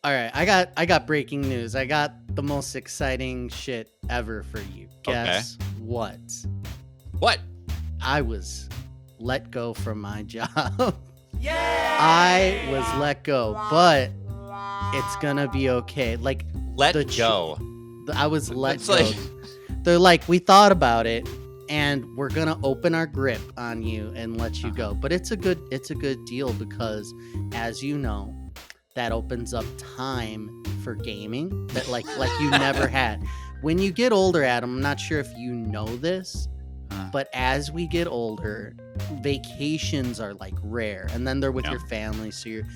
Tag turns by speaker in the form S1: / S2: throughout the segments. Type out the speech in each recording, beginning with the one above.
S1: All right, I got breaking news. I got the most exciting shit ever for you. Guess what?
S2: What?
S1: I was let go from my job. Yeah! I was let go, but it's gonna be okay. Like
S2: Let go.
S1: I was let
S2: It's
S1: go.
S2: like-
S1: They're like, we thought about it, and we're gonna open our grip on you and let you go. But it's a good deal because, as you know, that opens up time for gaming that like you never had. When you get older, Adam, I'm not sure if you know this, but as we get older, vacations are like rare, and then they're with your family, so you're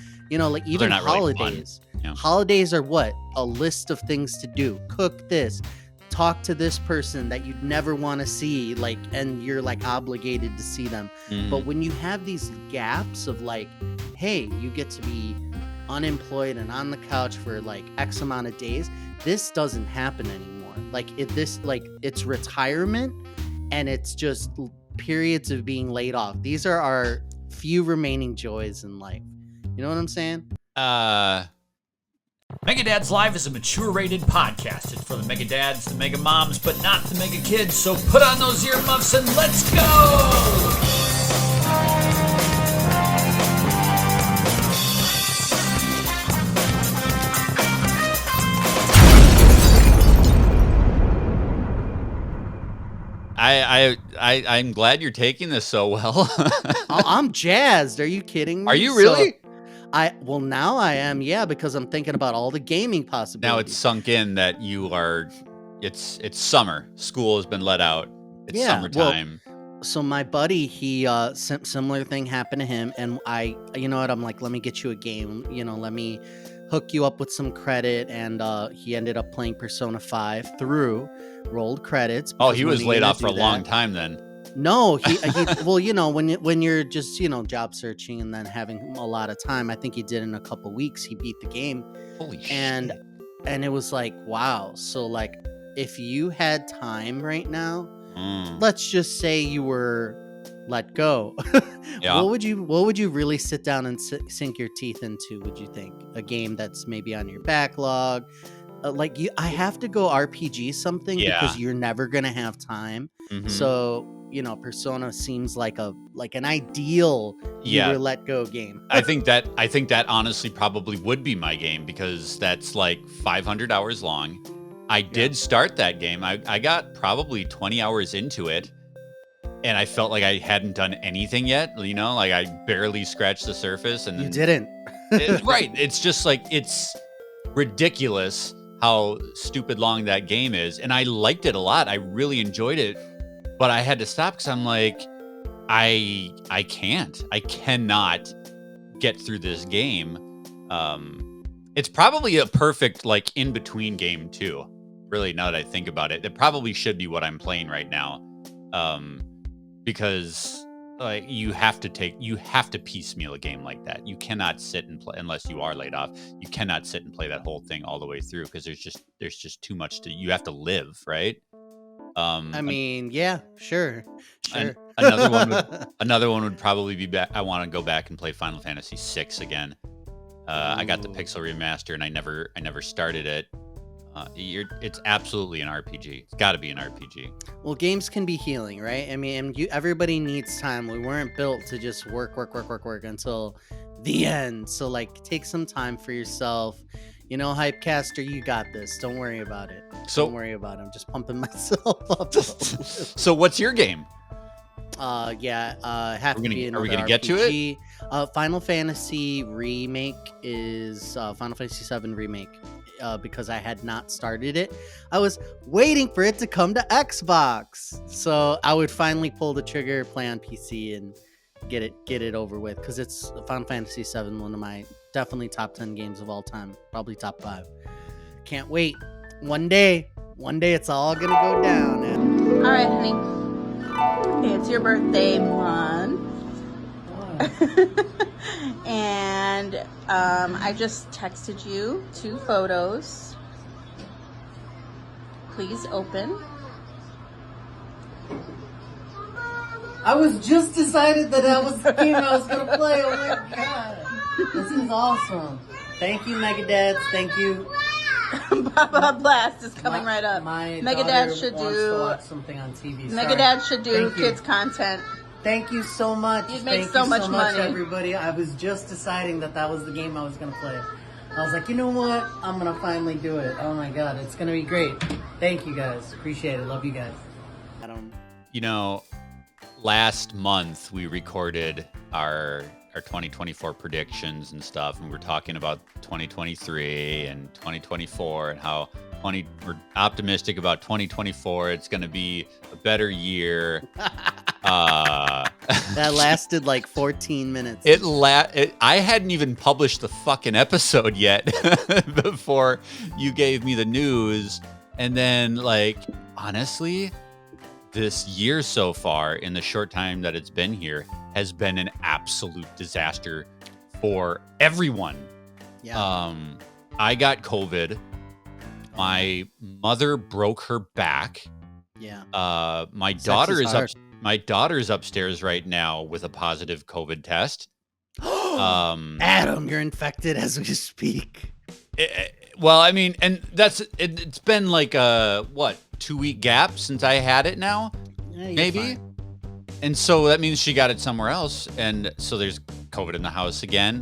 S1: like even holidays.
S2: Really fun.
S1: Holidays are what? A list of things to do. Cook this, talk to this person that you'd never want to see, like, and you're like obligated to see them. But when you have these gaps of like, hey, you get to be unemployed and on the couch for like X amount of days, this doesn't happen anymore. Like it's retirement, and it's just periods of being laid off. These are our few remaining joys in life. You know what I'm saying?
S3: Mega Dads Live is a mature-rated podcast. It's for the Mega Dads, the Mega Moms, but not the Mega Kids. So put on those earmuffs and let's go!
S2: I'm glad you're taking this so well.
S1: I'm jazzed. Are you kidding me?
S2: Are you really?
S1: Well, now I am, yeah, because I'm thinking about all the gaming possibilities.
S2: Now it's sunk in that you are. It's summer. School has been let out. It's summertime.
S1: Well, so my buddy, he similar thing happened to him, and you know what? I'm like, let me get you a game. Let me hook you up with some credit, and he ended up playing Persona 5 through rolled credits.
S2: Oh, he was laid off for a long time then.
S1: No, he well, when you're just, job searching and then having a lot of time, I think he did in a couple weeks. He beat the game.
S2: Holy shit.
S1: And it was like, wow. So like, if you had time right now, let's just say you were let go.
S2: Yeah.
S1: What would you really sit down and sink your teeth into? Would you think a game that's maybe on your backlog? I have to go RPG something because you're never gonna have time. So Persona seems like an ideal you were let go game.
S2: I think that honestly probably would be my game because that's like 500 hours long. I did start that game. I got probably 20 hours into it, and I felt like I hadn't done anything yet. Like I barely scratched the surface. And
S1: you didn't.
S2: Right. It's just like, it's ridiculous how stupid long that game is. And I liked it a lot. I really enjoyed it. But I had to stop because I'm like, I cannot get through this game. It's probably a perfect like in between game too. Really, now that I think about it, it probably should be what I'm playing right now. Because like you have to piecemeal a game like that. You cannot sit and play unless you are laid off. You cannot sit and play that whole thing all the way through because there's just too much you have to live, right?
S1: I mean, yeah, sure.
S2: Another one would probably be back. I want to go back and play Final Fantasy VI again. I got the Pixel remaster and I never started it. It's absolutely an RPG. It's got to be an RPG.
S1: Well, games can be healing, right? I mean, everybody needs time. We weren't built to just work until the end. So like, take some time for yourself. Hypecaster, you got this. Don't worry about it. Don't worry about it. I'm just pumping myself up.
S2: So what's your game?
S1: Are we
S2: gonna get to it?
S1: Final Fantasy Remake is Final Fantasy VII Remake. Because I had not started it. I was waiting for it to come to Xbox. So I would finally pull the trigger, play on PC, and get it over with. Because it's Final Fantasy VII, one of my definitely top 10 games of all time. Probably top 5. Can't wait. One day it's all going to go down.
S4: All right, honey. It's your birthday month. And I just texted you 2 photos. Please open.
S1: I was just decided that was the game I was going to play. Oh my god. This is awesome. Thank you, Mega Dads. Thank you.
S4: Baba Blast is coming right up.
S1: My
S4: Mega
S1: daughter
S4: Dad should
S1: wants
S4: do
S1: to watch something on TV.
S4: Mega
S1: Sorry.
S4: Dad should do
S1: Thank you.
S4: kids content.
S1: Thank you so much.
S4: You'd make
S1: Thank
S4: so
S1: you
S4: much
S1: so much,
S4: money.
S1: everybody. I was just deciding that was the game I was going to play. I was like, you know what? I'm going to finally do it. Oh my God, it's going to be great. Thank you guys. Appreciate it. Love you guys.
S2: You know, last month we recorded our 2024 predictions and stuff, and we're talking about 2023 and 2024 and how we're optimistic about 2024. It's going to be a better year.
S1: That lasted like 14 minutes.
S2: I hadn't even published the fucking episode yet before you gave me the news. And then, like, honestly, this year so far, in the short time that it's been here, has been an absolute disaster for everyone.
S1: Yeah.
S2: I got COVID. My mother broke her back.
S1: Yeah.
S2: My
S1: Sex
S2: daughter
S1: is hard.
S2: my daughter's upstairs right now with a positive COVID test.
S1: Adam, you're infected as we speak.
S2: Well, I mean, and it's been like a 2-week gap since I had it now,
S1: Yeah,
S2: maybe.
S1: fine.
S2: And so that means she got it somewhere else, and so there's COVID in the house again.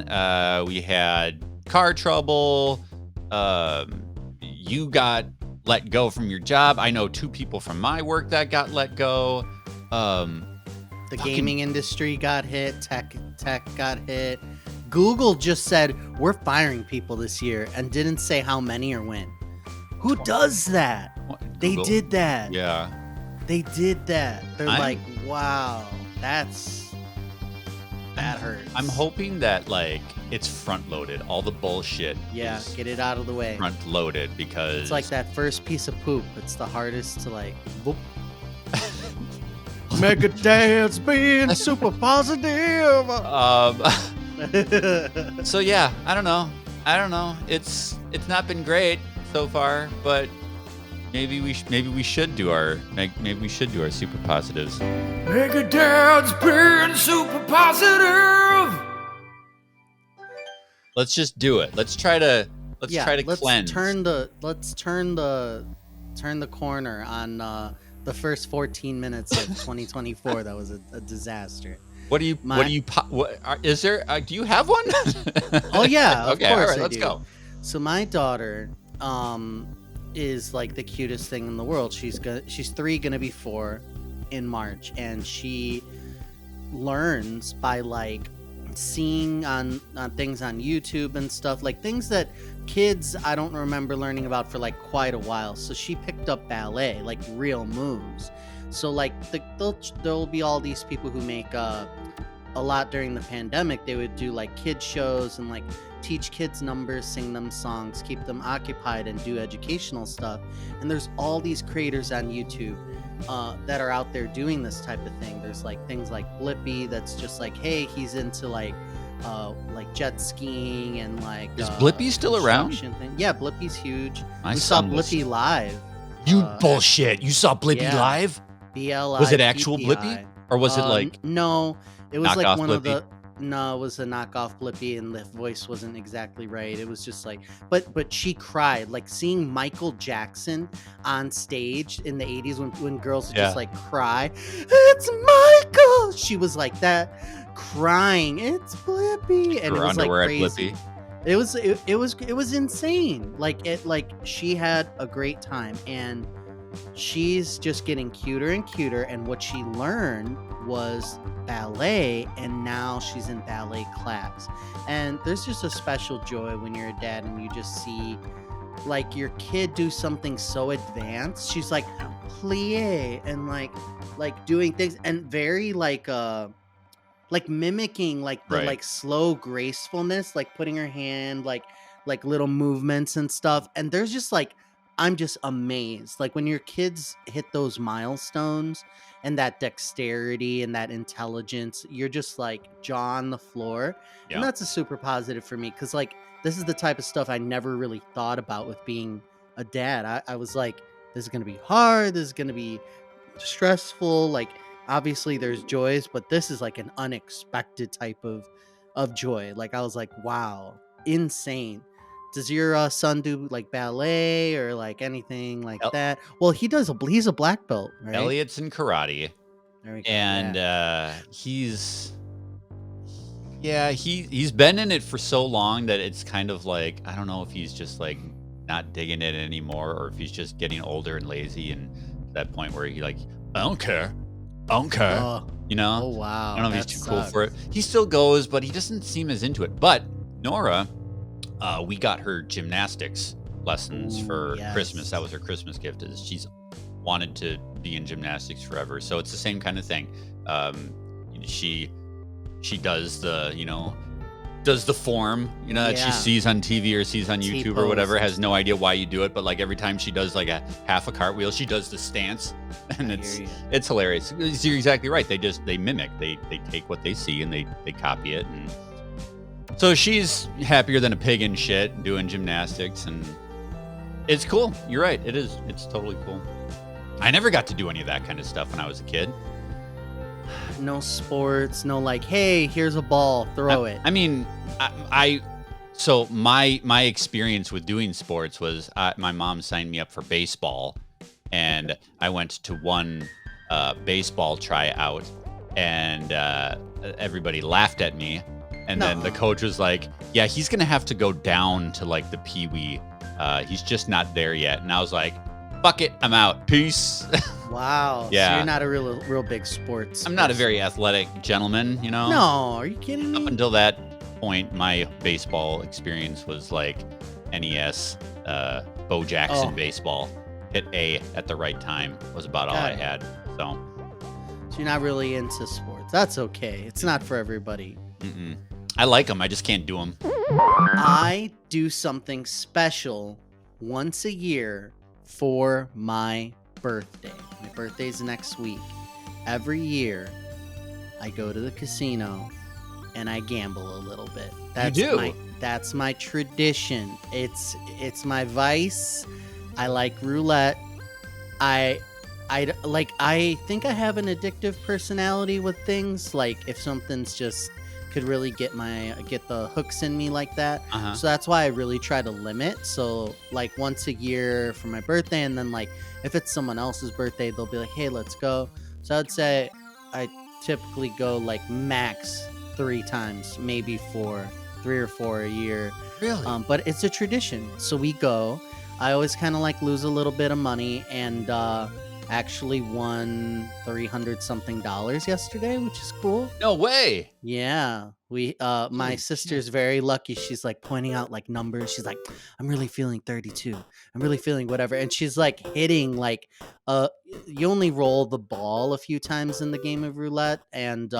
S2: We had car trouble. You got let go from your job. I know 2 people from my work that got let go.
S1: The gaming industry got hit. Tech got hit. Google just said we're firing people this year and didn't say how many or when. Who does that? They
S2: Google?
S1: did that.
S2: Yeah.
S1: They did that. They're
S2: I'm-
S1: like, wow, that hurts.
S2: I'm hoping that like it's front loaded. All the bullshit.
S1: Yeah,
S2: is
S1: get it out of the way.
S2: front loaded because
S1: It's like that first piece of poop. It's the hardest to like. Boop. Mega Dad's being super positive.
S2: So yeah, I don't know. It's not been great so far, but maybe we should do our super positives.
S3: Mega Dad's being super positive.
S2: Let's just do it. Let's try to cleanse.
S1: Let's turn the corner on the first 14 minutes of 2024. That was a disaster.
S2: Is there? Do you have one?
S1: Oh yeah, of
S2: Okay,
S1: course
S2: all right,
S1: I
S2: let's
S1: do.
S2: go.
S1: So my daughter is like the cutest thing in the world. She's 3, gonna be 4 in March, and she learns by like seeing on things on YouTube and stuff, like things that kids I don't remember learning about for like quite a while. So she picked up ballet, like real moves. So like there'll be all these people who make a lot during the pandemic. They would do like kid shows and like teach kids numbers, sing them songs, keep them occupied, and do educational stuff. And there's all these creators on YouTube that are out there doing this type of thing. There's like things like Blippi that's just like, hey, he's into like jet skiing and like.
S2: Is Blippi still around?
S1: Thing. Yeah, Blippi's huge.
S2: My
S1: We saw
S2: son was-
S1: Blippi live.
S2: You bullshit! You saw Blippi
S1: yeah.
S2: live?
S1: BLI.
S2: Was it actual Blippi, or was it like
S1: no? It was like
S2: knockoff
S1: one of
S2: Blippi?
S1: No, it was a knockoff Blippi, and the voice wasn't exactly right. It was just like, but she cried, like seeing Michael Jackson on stage in the 80s when girls would
S2: Yeah.
S1: just like cry, it's Michael. She was like that, crying, it's Blippi, and
S2: her
S1: it was like
S2: underwear at
S1: crazy.
S2: Blippi?
S1: It was insane. Like she had a great time, and she's just getting cuter and cuter. And what she learned was ballet, and now she's in ballet class. And there's just a special joy when you're a dad and you just see like your kid do something so advanced. She's like plie and like doing things and very like mimicking like the
S2: Right.
S1: like slow gracefulness, like putting her hand like little movements and stuff. And there's just like, I'm just amazed. Like when your kids hit those milestones and that dexterity and that intelligence, you're just like jaw on the floor.
S2: Yeah.
S1: And that's a super positive for me, because like this is the type of stuff I never really thought about with being a dad. I was like, this is gonna be hard, this is gonna be stressful. Like obviously there's joys, but this is like an unexpected type of joy. Like I was like, wow, insane. Does your son do like ballet or like anything like
S2: El-
S1: that? Well, he's a black belt, right?
S2: Elliot's in karate,
S1: There we go.
S2: and
S1: yeah.
S2: he's been in it for so long that it's kind of like, I don't know if he's just like not digging it anymore, or if he's just getting older and lazy, and to that point where he like, I don't care.
S1: Oh,
S2: You know?
S1: oh wow.
S2: I don't know if
S1: that
S2: he's too cool for it.
S1: sucks.
S2: He still goes, but he doesn't seem as into it. But Nora, we got her gymnastics lessons
S1: Ooh,
S2: for
S1: yes.
S2: Christmas. That was her Christmas gift. Is she's wanted to be in gymnastics forever. So it's the same kind of thing. She does the form, that she
S1: Yeah.
S2: sees on TV or sees on YouTube or
S1: T-pose.
S2: whatever, has no idea why you do it, but like every time she does like a half a cartwheel, she does the stance, and
S1: I hear ya.
S2: it's hilarious. You're exactly right. They mimic, they take what they see and they copy it, and so she's happier than a pig in shit doing gymnastics, and it's cool. You're right. It is. It's totally cool. I never got to do any of that kind of stuff when I was a kid.
S1: No sports, no like, hey, here's a ball, throw it.
S2: I mean, so my experience with doing sports was my mom signed me up for baseball, and I went to one baseball tryout, and everybody laughed at me, and then the
S1: No.
S2: coach was like, "Yeah, he's gonna have to go down to like the pee-wee. He's just not there yet." And I was like, "Fuck it, I'm out. Peace."
S1: Wow.
S2: Yeah.
S1: So you're not a real big sports.
S2: I'm not a
S1: person.
S2: very athletic gentleman,
S1: No, are you kidding
S2: Up
S1: me?
S2: until that point, my baseball experience was like NES, Bo Jackson
S1: Oh.
S2: baseball. Hit A at the right time was about all I
S1: Got it.
S2: had. So,
S1: So you're not really into sports. That's okay. It's not for everybody.
S2: I like them. I just can't do them.
S1: I do something special once a year for my birthday. My birthday's next week. Every year, I go to the casino and I gamble a little bit.
S2: do?
S1: That's my tradition. It's my vice. I like roulette. I think I have an addictive personality with things. Like if something's just could really get the hooks in me like that.
S2: Uh-huh.
S1: So that's why I really try to limit. So like once a year for my birthday, and then like if it's someone else's birthday, they'll be like, "Hey, let's go." So I'd say I typically go like max 3 times, maybe 3 or 4 a year.
S2: Really?
S1: But it's a tradition. So we go. I always kind of like lose a little bit of money, and actually won $300 something yesterday, which is cool.
S2: No way.
S1: Yeah, my
S2: Holy
S1: sister's very lucky. She's like pointing out like numbers. She's like, I'm really feeling 32. I'm really feeling whatever. And she's like hitting like, you only roll the ball a few times in the game of roulette, and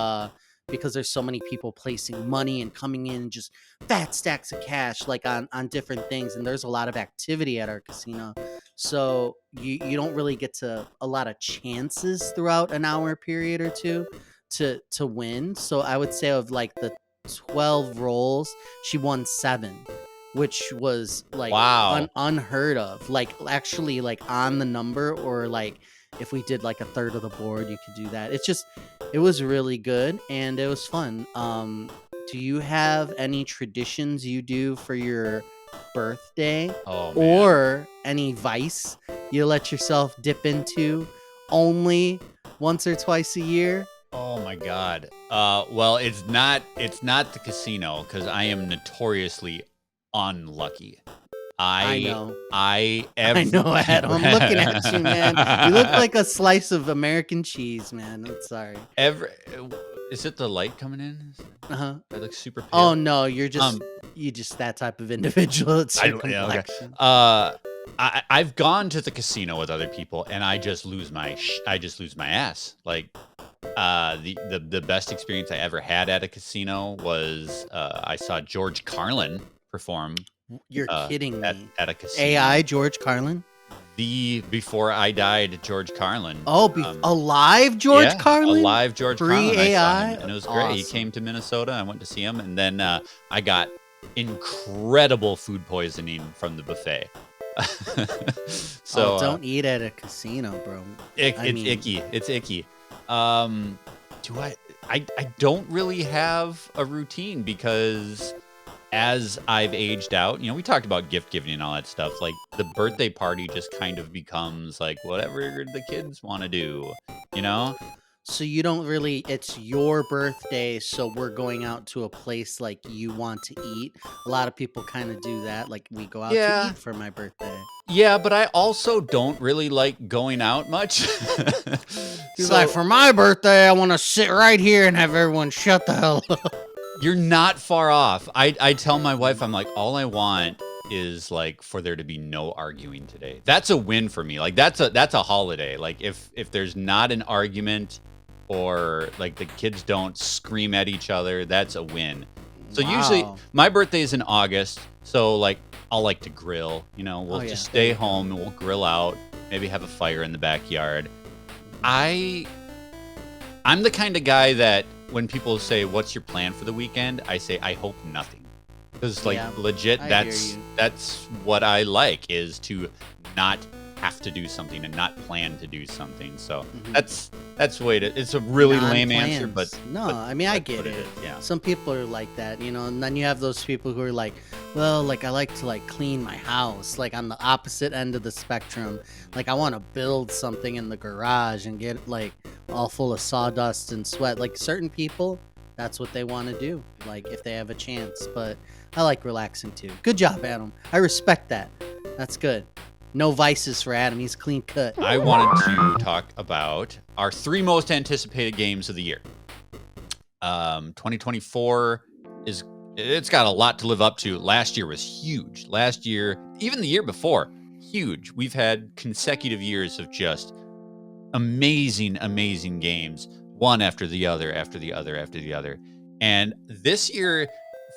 S1: because there's so many people placing money and coming in just fat stacks of cash like on different things, and there's a lot of activity at our casino. So you don't really get to a lot of chances throughout an hour period or two to win. So I would say of like the 12 rolls, she won 7, which was like
S2: Wow.
S1: unheard of. Like actually like on the number, or like if we did like a third of the board, you could do that. It was really good and it was fun. Do you have any traditions you do for your birthday,
S2: Oh, man.
S1: or any vice you let yourself dip into only once or twice a year?
S2: Oh my God. Well, it's not the casino, because I am notoriously unlucky.
S1: I know.
S2: I
S1: I know, Adam. I'm looking at you, man. You look like a slice of American cheese, man. I'm sorry.
S2: Is it the light coming in?
S1: Uh-huh.
S2: I look super pale.
S1: Oh no, you're just that type of individual. It's your
S2: yeah, okay.
S1: complexion.
S2: I've gone to the casino with other people, and I just lose my ass. Like, the best experience I ever had at a casino was I saw George Carlin perform
S1: You're kidding
S2: at
S1: me.
S2: a casino.
S1: AI George Carlin?
S2: The Before I Died George Carlin.
S1: Oh, alive George
S2: Yeah,
S1: Carlin?
S2: alive George
S1: Free
S2: Carlin. I saw
S1: AI?
S2: him, and it was great. He
S1: Awesome.
S2: came to Minnesota. I went to see him, and then I got incredible food poisoning from the buffet. So
S1: don't eat at a casino, bro.
S2: it's
S1: I mean-
S2: icky. It's icky. I don't really have a routine, because as I've aged out, we talked about gift giving and all that stuff. Like the birthday party just kind of becomes like whatever the kids want to do, you know?
S1: So you don't really, it's your birthday, so we're going out to a place like you want to eat. A lot of people kind of do that. Like we go out to
S2: Yeah.
S1: eat for my birthday.
S2: Yeah, but I also don't really like going out much.
S1: He's like, for my birthday, I want to sit right here and have everyone shut the hell up.
S2: You're not far off. I tell my wife, I'm like, all I want is like for there to be no arguing today. That's a win for me. Like that's a holiday. Like if there's not an argument or like the kids don't scream at each other, that's a win. So usually my birthday is in August, so like I'll like to grill, we'll just stay home and we'll grill out, maybe have a fire in the backyard. I'm the kind of guy that when people say, "What's your plan for the weekend?" I say, "I hope nothing." Because legit, that's what I like, is to not have to do something and not plan to do something. So that's the way it's a really lame answer, but
S1: I mean, I get it.
S2: Yeah.
S1: Some people are like that, and then you have those people who are like, well, like I like to like clean my house, like on the opposite end of the spectrum. Like I want to build something in the garage and get like all full of sawdust and sweat. Like certain people, that's what they want to do, like if they have a chance. But I like relaxing too. Good job, Adam. I respect that. That's good. No vices for Adam. He's clean cut.
S2: I wanted to talk about our 3 most anticipated games of the year. 2024 it's got a lot to live up to. Last year was huge. Last year, even the year before, huge. We've had consecutive years of just amazing, amazing games, one after the other, after the other, after the other. And this year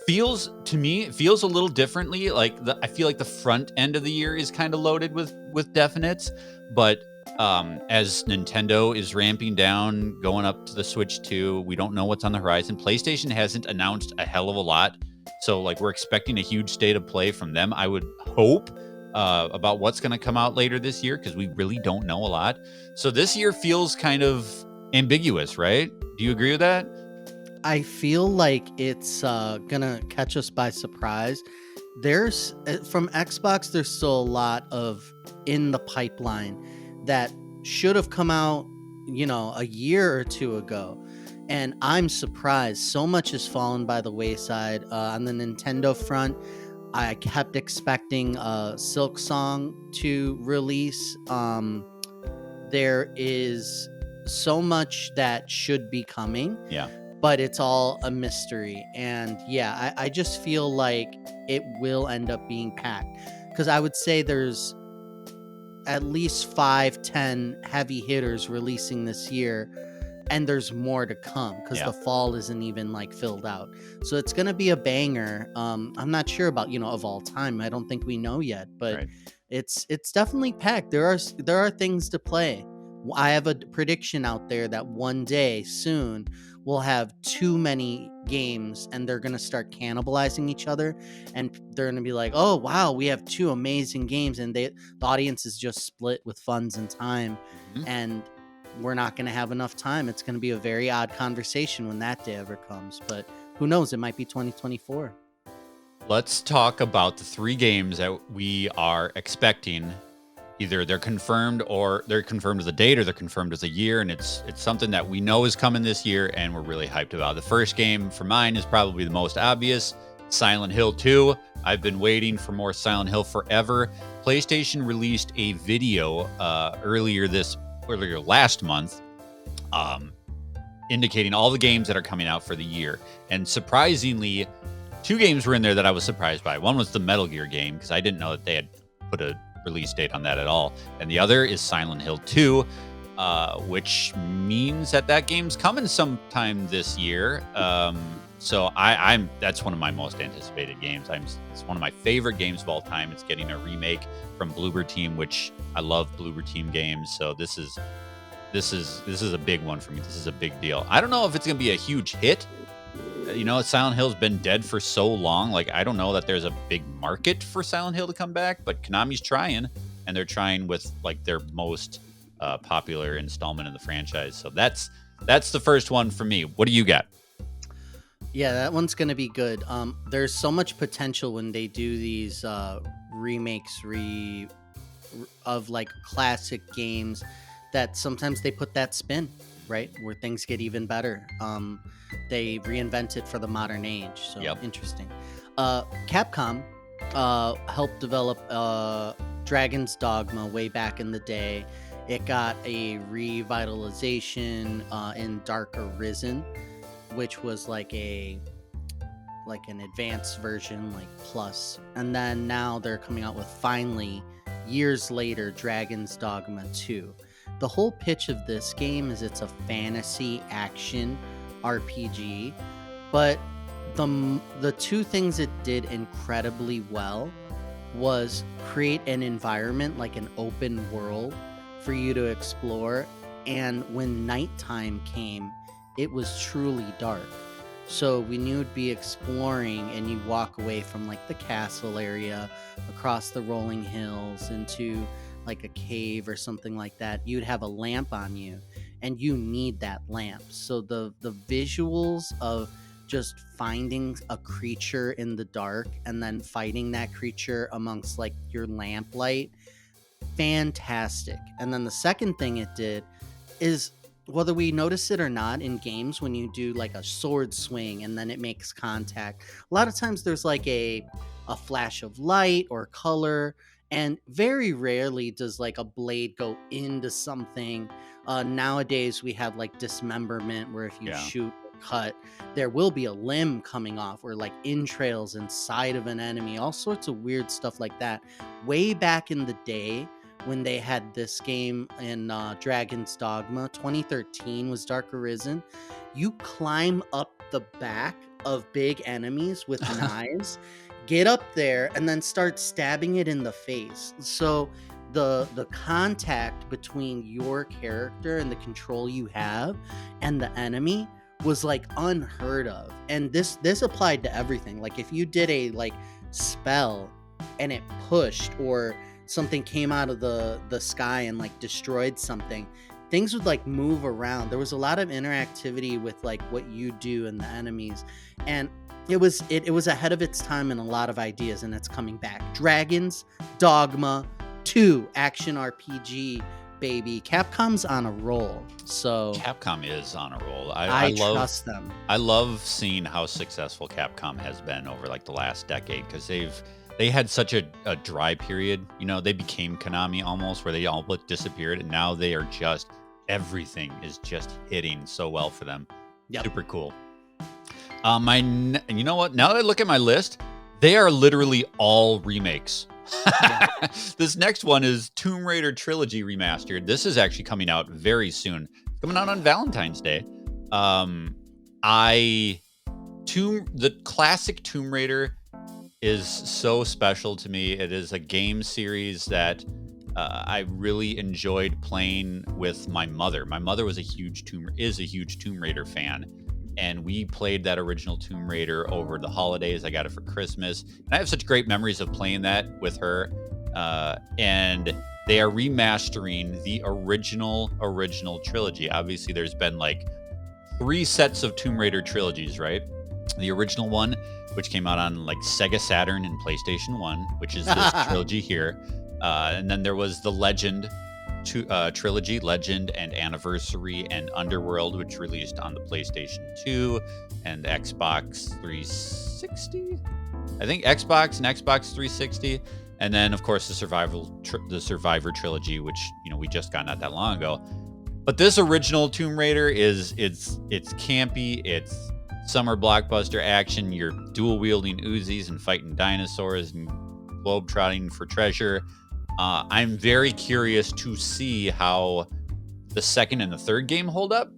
S2: feels a little differently. Like I feel like the front end of the year is kind of loaded with definites, but as Nintendo is ramping down, going up to the Switch 2, we don't know what's on the horizon. PlayStation hasn't announced a hell of a lot, so like we're expecting a huge state of play from them. I would hope about what's going to come out later this year, because we really don't know a lot. So this year feels kind of ambiguous, right? Do you agree with that?
S1: I feel like it's gonna catch us by surprise. There's from Xbox, there's still a lot of in the pipeline that should have come out, a year or two ago. And I'm surprised. So much has fallen by the wayside. On the Nintendo front, I kept expecting Silk Song to release. There is so much that should be coming.
S2: Yeah.
S1: But it's all a mystery. And yeah, I just feel like it will end up being packed. Because I would say there's at least 5-10 heavy hitters releasing this year. And there's more to come, because the fall isn't even like filled out. So it's going to be a banger. I'm not sure about, of all time. I don't think we know yet. But it's definitely packed. There are things to play. I have a prediction out there that one day soon we'll have too many games and they're going to start cannibalizing each other, and they're going to be like, oh wow, we have 2 amazing games, and the audience is just split with funds and time, and we're not going to have enough time. It's going to be a very odd conversation when that day ever comes, but who knows, it might be 2024.
S2: Let's talk about the 3 games that we are expecting. Either they're confirmed as a date, or they're confirmed as a year, and it's something that we know is coming this year, and we're really hyped about. The first game for mine is probably the most obvious, Silent Hill 2. I've been waiting for more Silent Hill forever. PlayStation released a video earlier last month, indicating all the games that are coming out for the year. And surprisingly, 2 games were in there that I was surprised by. One was the Metal Gear game, because I didn't know that they had put a release date on that at all. And the other is Silent Hill 2, which means that game's coming sometime this year. So that's one of my most anticipated games. It's one of my favorite games of all time. It's getting a remake from Bloober Team, which I love Bloober Team games. So this is a big one for me. This is a big deal. I don't know if it's going to be a huge hit. Silent Hill's been dead for so long. Like, I don't know that there's a big market for Silent Hill to come back, but Konami's trying, and they're trying with like their most popular installment in the franchise. So that's the first one for me. What do you got?
S1: Yeah, that one's gonna be good. There's so much potential when they do these remakes of like classic games that sometimes they put that spin, right, where things get even better. They reinvent it for the modern age. So
S2: Yep.
S1: interesting. Capcom helped develop Dragon's Dogma way back in the day. It got a revitalization in Dark Arisen, which was like an advanced version, like plus. And then now they're coming out with, finally, years later, Dragon's Dogma 2. The whole pitch of this game is it's a fantasy action RPG, but the two things it did incredibly well was create an environment, like an open world for you to explore. And when nighttime came, it was truly dark. So when you would be exploring and you walk away from like the castle area across the rolling hills into like a cave or something like that, you'd have a lamp on you, and you need that lamp. So the visuals of just finding a creature in the dark and then fighting that creature amongst like your lamplight, fantastic. And then the second thing it did is, whether we notice it or not, in games when you do like a sword swing and then it makes contact, a lot of times there's like a flash of light or color, and very rarely does like a blade go into something. Nowadays we have like dismemberment, where if you
S2: Yeah.
S1: shoot or cut, there will be a limb coming off, or like entrails inside of an enemy, all sorts of weird stuff like that. Way back in the day, when they had this game in Dragon's Dogma, 2013 was Dark Arisen, you climb up the back of big enemies with knives, get up there, and then start stabbing it in the face. So the contact between your character and the control you have and the enemy was like unheard of. And this applied to everything. Like if you did a like spell and it pushed, or something came out of the sky and like destroyed something, things would like move around. There was a lot of interactivity with like what you do and the enemies, and it was ahead of its time in a lot of ideas, and it's coming back. Dragon's Dogma 2 action RPG, baby. Capcom's on a roll. So
S2: Capcom is on a roll.
S1: I
S2: love
S1: trust them.
S2: I love seeing how successful Capcom has been over like the last decade, because they had such a dry period. You know, they became Konami almost, where they all but disappeared, and now they are just, everything is just hitting so well for them.
S1: Yep.
S2: Super cool. You know what? Now that I look at my list, they are literally all remakes. This next one is Tomb Raider Trilogy Remastered. This is actually coming out very soon. Coming out on Valentine's Day. The classic Tomb Raider is so special to me. It is a game series that I really enjoyed playing with my mother. My mother is a huge Tomb Raider fan, and we played that original Tomb Raider over the holidays. I got it for Christmas, and I have such great memories of playing that with her. And they are remastering the original trilogy. Obviously, there's been like 3 sets of Tomb Raider trilogies, right? The original one, which came out on like Sega Saturn and PlayStation 1, which is this trilogy here. And then there was the Legend trilogy, Legend and Anniversary and Underworld, which released on the PlayStation 2 and Xbox 360. I think Xbox and Xbox 360. And then, of course, the Survivor trilogy, which, you know, we just got not that long ago. But this original Tomb Raider it's campy, it's summer blockbuster action. You're dual wielding Uzis and fighting dinosaurs and globetrotting for treasure. I'm very curious to see how the second and the third game hold up.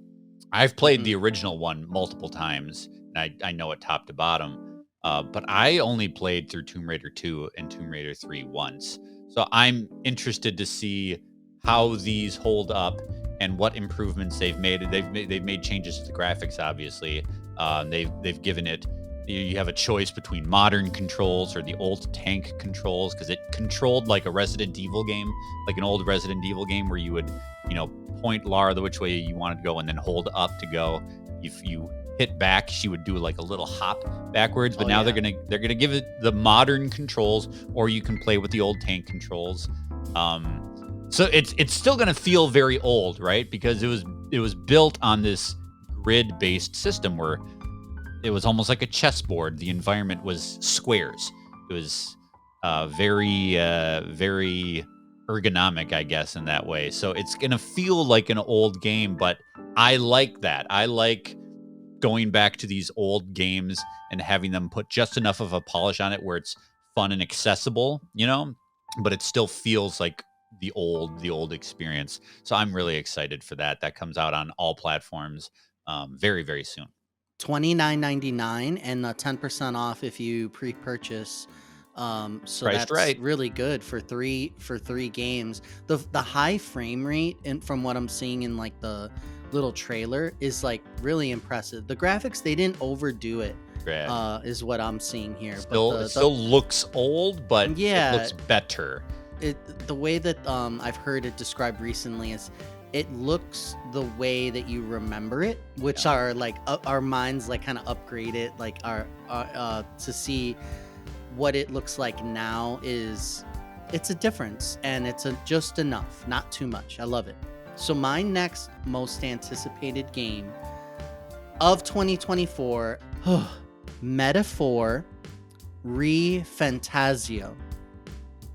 S2: I've played the original one multiple times, and I know it top to bottom. But I only played through Tomb Raider 2 and Tomb Raider 3 once. So I'm interested to see how these hold up and what improvements they've made. They've made changes to the graphics, obviously. They've given it, you have a choice between modern controls or the old tank controls, because it controlled like a Resident Evil game, like an old Resident Evil game where you would, you know, point Lara the which way you wanted to go and then hold up to go. If you hit back, she would do like a little hop backwards. But
S1: Oh,
S2: now
S1: yeah.
S2: they're gonna give it the modern controls, or you can play with the old tank controls. So it's still gonna feel very old, right? Because it was built on this grid based system where it was almost like a chessboard. The environment was squares. It was very ergonomic, I guess, in that way. So it's gonna feel like an old game, but I like that. I like going back to these old games and having them put just enough of a polish on it where it's fun and accessible, but it still feels like the old experience. So I'm really excited for that. That comes out on all platforms very, very soon.
S1: $29.99 and 10% off if you pre-purchase. So
S2: Priced
S1: that's
S2: right.
S1: really good for three games. The high frame rate, and from what I'm seeing in like the little trailer, is like really impressive. The graphics, they didn't overdo it.
S2: Right.
S1: Is what I'm seeing here.
S2: It still looks old, but
S1: Yeah.
S2: it looks better.
S1: The way that I've heard it described recently is it looks the way that you remember it, which are like our minds like kind of upgrade it, like our to see what it looks like now. It's a difference, and it's just enough, not too much. I love it. So my next most anticipated game of 2024, Metaphor ReFantazio.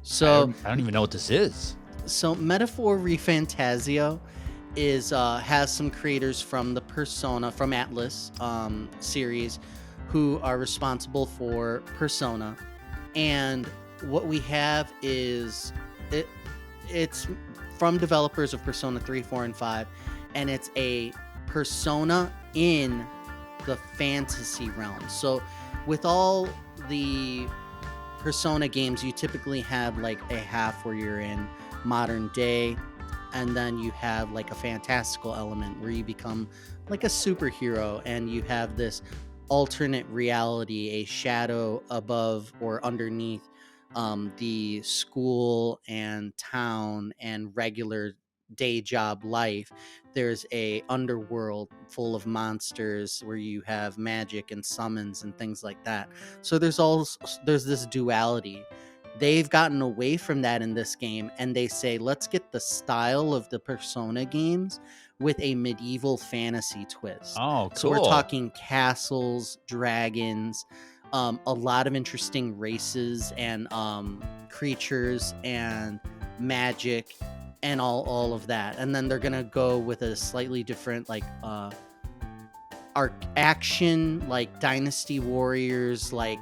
S1: So
S2: I don't even know what this is.
S1: So Metaphor ReFantazio is has some creators from the Persona, from Atlas series, who are responsible for Persona. And what we have is it's from developers of Persona 3, 4, and 5, and it's a Persona in the fantasy realm. So with all the Persona games, you typically have like a half where you're in modern day, and then you have like a fantastical element where you become like a superhero, and you have this alternate reality, a shadow above or underneath the school and town and regular day job life. There's a underworld full of monsters where you have magic and summons and things like that. So there's this duality. They've gotten away from that in this game, and they say, let's get the style of the Persona games with a medieval fantasy twist.
S2: Oh, cool.
S1: So we're talking castles, dragons, a lot of interesting races and creatures and magic and all of that. And then they're gonna go with a slightly different like action, like Dynasty Warriors, like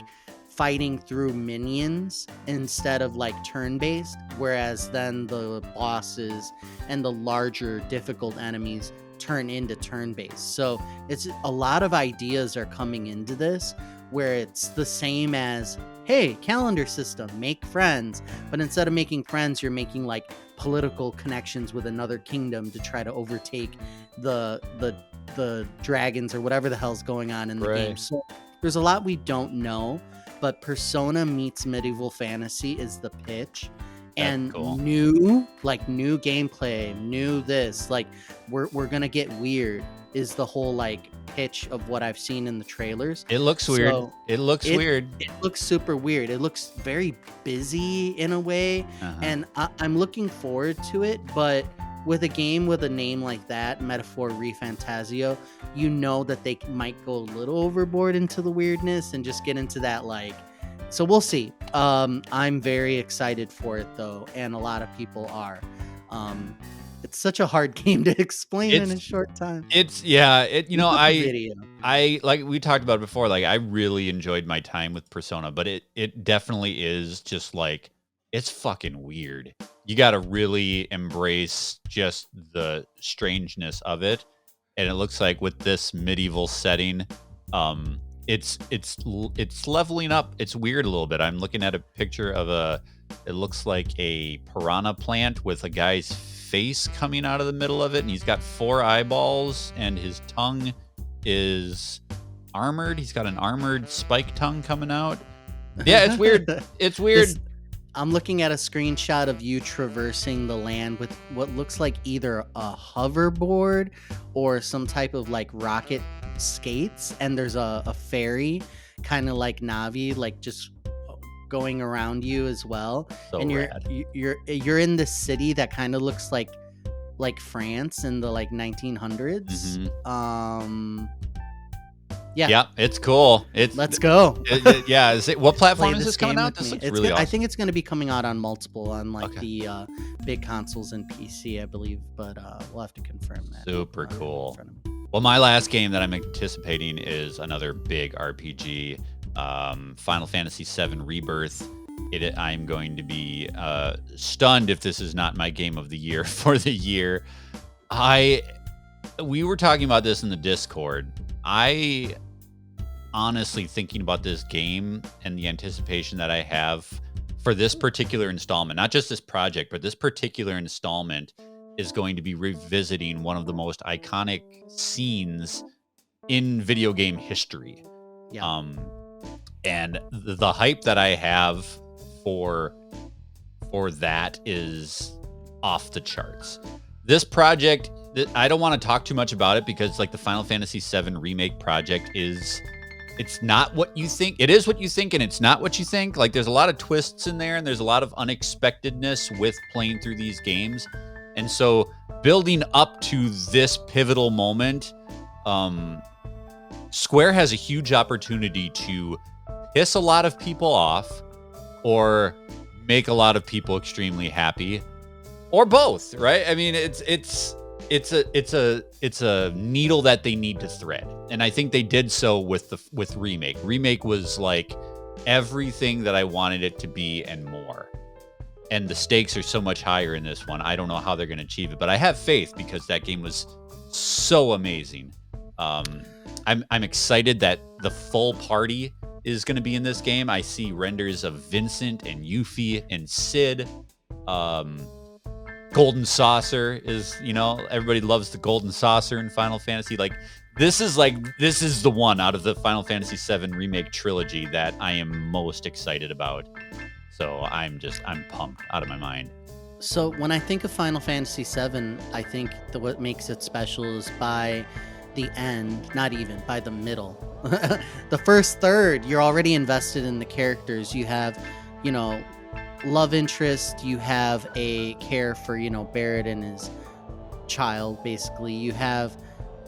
S1: fighting through minions instead of like turn-based, whereas then the bosses and the larger difficult enemies turn into turn-based. So it's a lot of ideas are coming into this where it's the same as, hey, calendar system, make friends, but instead of making friends, you're making like political connections with another kingdom to try to overtake the dragons or whatever the hell's going on in the game. So there's a lot we don't know, but Persona meets medieval fantasy is the pitch. And
S2: cool.
S1: new gameplay, new this, like we're gonna get weird is the whole like pitch of what I've seen in the trailers.
S2: It looks weird.
S1: So
S2: it looks weird.
S1: It looks super weird. It looks very busy in a way, and I'm looking forward to it. But with a game with a name like that, Metaphor ReFantazio, you know that they might go a little overboard into the weirdness and just get into that like. So we'll see. I'm very excited for it though, and a lot of people are. It's such a hard game to explain in a short time.
S2: I like we talked about before, like I really enjoyed my time with Persona, but it definitely is just like it's fucking weird. You got to really embrace just the strangeness of it. And it looks like with this medieval setting, it's leveling up. It's weird a little bit. I'm looking at a picture of it looks like a piranha plant with a guy's face coming out of the middle of it, and he's got 4 eyeballs, and his tongue is armored. He's got an armored spike tongue coming out. Yeah, it's weird. It's weird.
S1: I'm looking at a screenshot of you traversing the land with what looks like either a hoverboard or some type of like rocket skates, and there's a ferry, kind of like Navi, like just going around you as well.
S2: So
S1: And
S2: rad.
S1: you're in this city that kind of looks like France in the like 1900s. Yeah.
S2: Yeah, it's cool.
S1: Let's go.
S2: Yeah. What platform
S1: Play
S2: is this coming
S1: game
S2: out?
S1: with
S2: This
S1: me.
S2: looks really
S1: I
S2: awesome.
S1: think it's going to be coming out on multiple, on like
S2: Okay.
S1: the big consoles and PC, I believe, but we'll have to confirm that.
S2: Super
S1: in
S2: cool.
S1: front of me.
S2: Well, my last game that I'm anticipating is another big RPG, Final Fantasy VII Rebirth. I'm going to be stunned if this is not my game of the year for the year. We were talking about this in the Discord. I honestly, thinking about this game and the anticipation that I have for this particular installment, not just this project, but this particular installment is going to be revisiting one of the most iconic scenes in video game history.
S1: Yeah.
S2: And the hype that I have for that is off the charts. This project, I don't want to talk too much about it because like the Final Fantasy VII remake project it's not what you think. It is what you think, and it's not what you think. Like there's a lot of twists in there, and there's a lot of unexpectedness with playing through these games. And so building up to this pivotal moment, Square has a huge opportunity to piss a lot of people off or make a lot of people extremely happy, or both, right? I mean, it's a needle that they need to thread, and I think they did so with remake. Remake was like everything that I wanted it to be and more. And the stakes are so much higher in this one. I don't know how they're going to achieve it, but I have faith because that game was so amazing. I'm excited that the full party is going to be in this game. I see renders of Vincent and Yuffie and Sid. Golden Saucer is, everybody loves the Golden Saucer in Final Fantasy. This is the one out of the Final Fantasy VII remake trilogy that I am most excited about. So I'm pumped out of my mind.
S1: So when I think of Final Fantasy VII, I think what makes it special is by the end, not even, by the middle. The first third, you're already invested in the characters. You have, love interest. You have a care for, Barrett and his child, basically. You have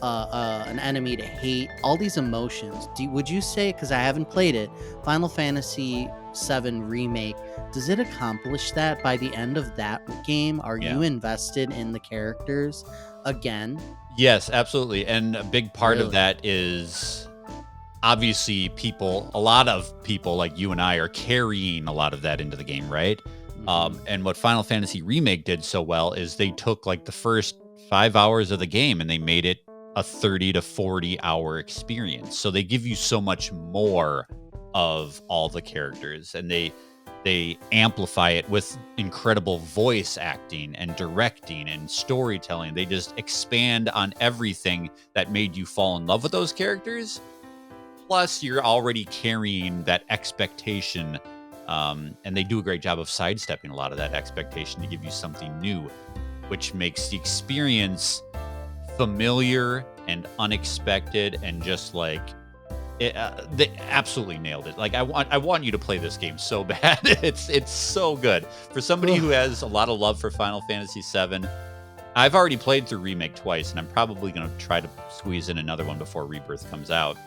S1: an enemy to hate. All these emotions. Would you say, because I haven't played it, Final Fantasy VII Remake, does it accomplish that by the end of that game? Are you invested in the characters again?
S2: Yes, absolutely. And a big part
S1: Really?
S2: of that is obviously a lot of people like you and I are carrying a lot of that into the game, right? And what Final Fantasy Remake did so well is they took like the first 5 hours of the game and they made it a 30 to 40 hour experience. So they give you so much more of all the characters, and they amplify it with incredible voice acting and directing and storytelling. They just expand on everything that made you fall in love with those characters. Plus, you're already carrying that expectation, and they do a great job of sidestepping a lot of that expectation to give you something new, which makes the experience familiar and unexpected, and just like they absolutely nailed it. Like I want you to play this game so bad. It's so good for somebody who has a lot of love for Final Fantasy VII. I've already played through Remake twice, and I'm probably going to try to squeeze in another one before Rebirth comes out.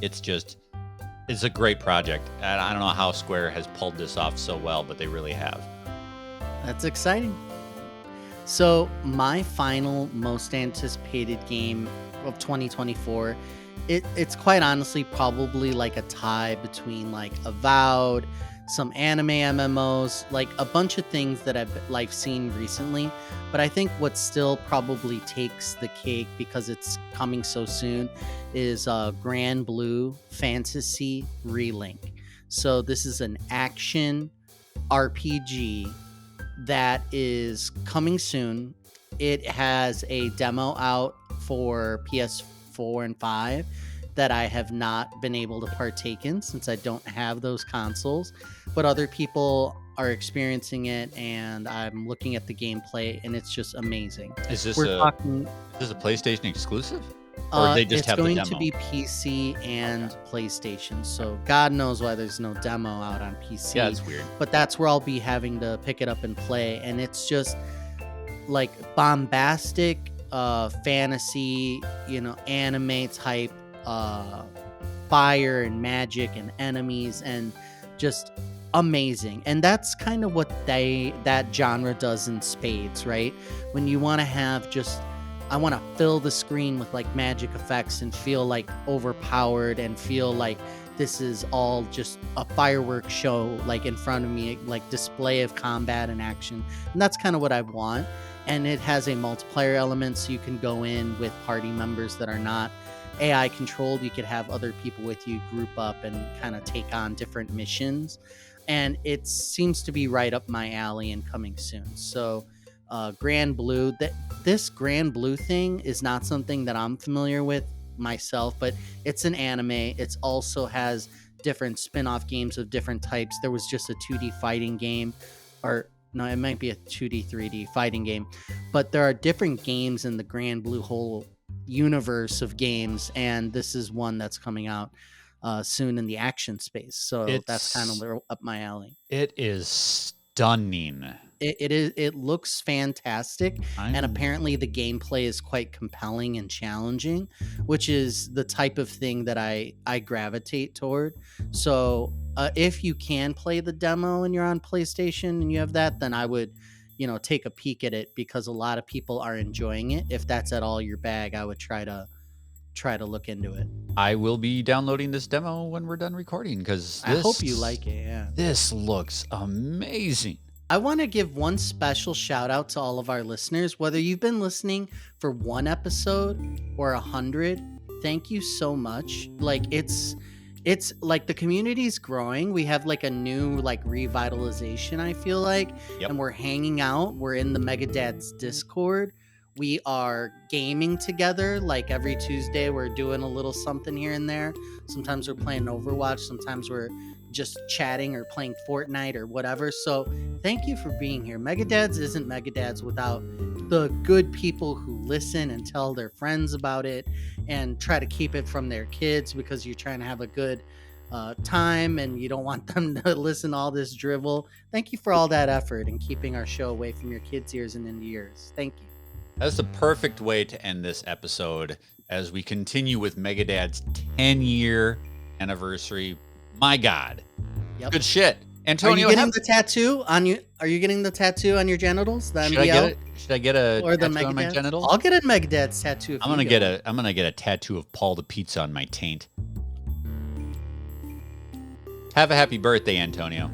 S2: It's a great project, and I don't know how Square has pulled this off so well, but they really have.
S1: That's exciting. So my final most anticipated game of 2024, it's quite honestly probably like a tie between like Avowed, some anime MMOs, like a bunch of things that I've seen recently. But I think what still probably takes the cake, because it's coming so soon, is Grand Blue Fantasy Relink. So this is an action RPG that is coming soon. It has a demo out for PS4 and 5 that I have not been able to partake in since I don't have those consoles, but other people are experiencing it, and I'm looking at the gameplay, and it's just amazing.
S2: Is this
S1: We're talking.
S2: is this a PlayStation exclusive? Or they just
S1: it's
S2: have the
S1: going
S2: demo?
S1: to be PC and PlayStation. So God knows why there's no demo out on PC.
S2: Yeah, it's weird.
S1: But that's where I'll be having to pick it up and play. And it's just like bombastic fantasy, anime type fire and magic and enemies and just amazing. And that's kind of what that genre does in spades, right? When you want to have just I want to fill the screen with like magic effects and feel like overpowered and feel like this is all just a fireworks show like in front of me, like display of combat and action. And that's kind of what I want. And it has a multiplayer element, so you can go in with party members that are not AI controlled. You could have other people with you, group up, and kind of take on different missions. And it seems to be right up my alley and coming soon. So Grand Blue, this Grand Blue thing is not something that I'm familiar with myself, but it's an anime. It also has different spin-off games of different types. There was just a 2D fighting game, or no, it might be a 2D, 3D fighting game, but there are different games in the Grand Blue whole universe of games, and this is one that's coming out soon in the action space. So that's kind of up my alley.
S2: It is stunning.
S1: It looks fantastic, and apparently the gameplay is quite compelling and challenging, which is the type of thing that I gravitate toward. So if you can play the demo and you're on PlayStation and you have that, then I would take a peek at it, because a lot of people are enjoying it. If that's at all your bag, I would try to look into it.
S2: I will be downloading this demo when we're done recording, because
S1: I hope you like it. Yeah,
S2: this looks amazing.
S1: I want to give one special shout out to all of our listeners, whether you've been listening for one episode or 100. Thank you so much. Like it's like the community's growing. We have like a new like revitalization, I feel like.
S2: Yep.
S1: And we're hanging out. We're in the Megadads Discord. We are gaming together. Like every Tuesday, we're doing a little something here and there. Sometimes we're playing Overwatch. Sometimes we're just chatting or playing Fortnite or whatever. So thank you for being here. Megadads isn't Megadads without the good people who listen and tell their friends about it and try to keep it from their kids, because you're trying to have a good time and you don't want them to listen to all this drivel. Thank you for all that effort and keeping our show away from your kids' ears and into yours. Thank you.
S2: That's the perfect way to end this episode as we continue with Megadad's 10-year anniversary. My God.
S1: Yep.
S2: Good shit. Antonio,
S1: are you getting the tattoo on you? Are you getting the tattoo on your genitals? The
S2: should
S1: MDL?
S2: I get it? Should I get a
S1: Or the
S2: tattoo on my
S1: Megadad's?
S2: genitals?
S1: I'll get a Megadad's tattoo.
S2: I'm gonna get a tattoo of Paul the Pizza on my taint. Have a happy birthday, Antonio.